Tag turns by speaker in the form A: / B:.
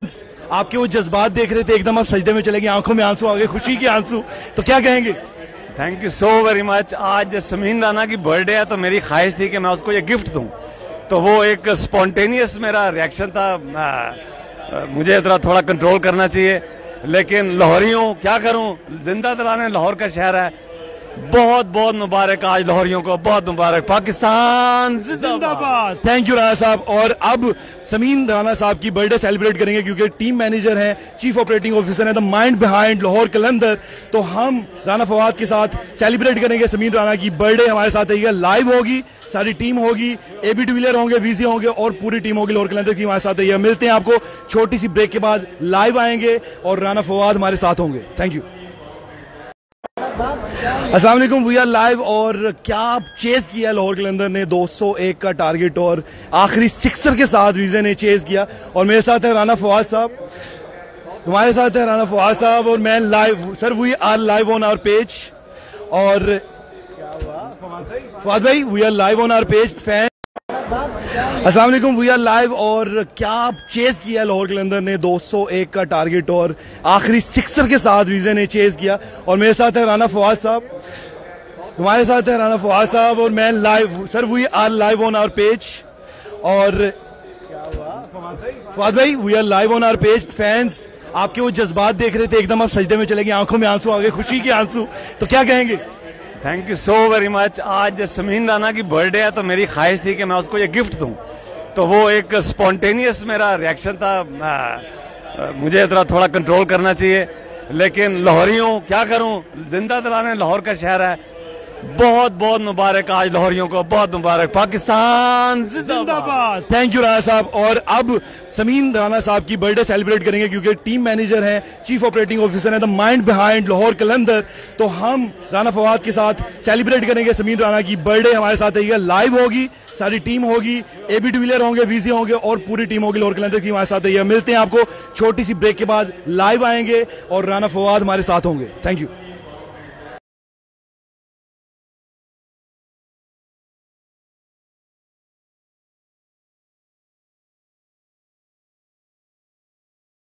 A: आपके वो जज्बात देख रहे थे, एकदम आप सजदे में चले गए, आंखों में आंसू आ गए, खुशी के आंसू, तो क्या कहेंगे?
B: Thank you so very much. आज समीन राना की बर्थडे है तो मेरी ख्वाहिश थी कि मैं उसको ये गिफ्ट दूं, तो वो एक स्पॉन्टेनियस मेरा रिएक्शन था। मुझे थोड़ा कंट्रोल करना चाहिए, लेकिन लाहौरियों क्या करूं, जिंदा दिलाने लाहौर का शहर है। बहुत बहुत मुबारक आज लाहौरियों को, बहुत मुबारक। पाकिस्तान जिंदाबाद।
A: थैंक यू राणा साहब। और अब समीन राणा साहब की बर्थडे सेलिब्रेट करेंगे, क्योंकि टीम मैनेजर हैं, चीफ ऑपरेटिंग ऑफिसर हैं, द माइंड बिहाइंड लाहौर कलंदर। तो हम राणा फवाद के साथ सेलिब्रेट करेंगे समीन राणा की बर्थडे। हमारे साथ रहिएगा, लाइव होगी, सारी टीम होगी, एबी डिविलियर होंगे, वीजी होंगे और पूरी टीम होगी लाहौर कलंदर की। हमारे साथ रहिएगा। मिलते हैं आपको छोटी सी ब्रेक के बाद, लाइव आएंगे और राणा फवाद हमारे साथ होंगे। Thank you. अस्सलाम वालेकुम, वी आर लाइव। और क्या चेस किया लाहौर कलंदर ने, 201 का टारगेट और आखिरी सिक्सर के साथ वीजे ने चेस किया। और मेरे साथ है राणा फवाद साहब, हमारे साथ है राणा फवाद साहब और मैं live. Sir we are live on our page. और फवाद भाई, we are live on our page fan. अस्सलाम वालेकुम, वी आर लाइव। और क्या चेस किया लाहौर कलंदर ने, 201 का टारगेट और आखिरी सिक्सर के साथ वीजे ने चेस किया। और मेरे साथ है राणा फवाद साहब, हमारे साथ है राणा फवाद साहब और मैं live. Sir we are live on our page. और फवाद भाई, we are live on our page. Fans आपके वो जज्बात देख रहे थे, एकदम आप सजदे में चले गए, आंखों में आंसू आ गए, खुशी के आंसू, तो क्या कहेंगे?
B: Thank you so very much. आज समीन राना की बर्थडे है तो मेरी ख्वाहिश थी कि मैं उसको ये गिफ्ट दूं, तो वो एक स्पॉन्टेनियस मेरा रिएक्शन था। मुझे थोड़ा कंट्रोल करना चाहिए, लेकिन लाहौरियों क्या करूं, जिंदा दिलाने लाहौर का शहर है। बहुत बहुत मुबारक आज लाहौरियों को, बहुत मुबारक। पाकिस्तान जिंदाबाद।
A: थैंक यू राणा साहब। और अब समीन राणा साहब की बर्थडे सेलिब्रेट करेंगे, क्योंकि टीम मैनेजर हैं, चीफ ऑपरेटिंग ऑफिसर हैं, द माइंड बिहाइंड लाहौर कलंदर। तो हम राणा फवाद के साथ सेलिब्रेट करेंगे समीन राणा की बर्थडे। हमारे साथ रहिएगा, लाइव होगी, सारी टीम होगी, एबी डिविलियर होंगे, वीजी होंगे और पूरी टीम होगी लाहौर कलंदर की। हमारे साथ रहिएगा। मिलते हैं आपको छोटी सी ब्रेक के बाद, लाइव आएंगे और राणा फवाद हमारे साथ होंगे। Thank you.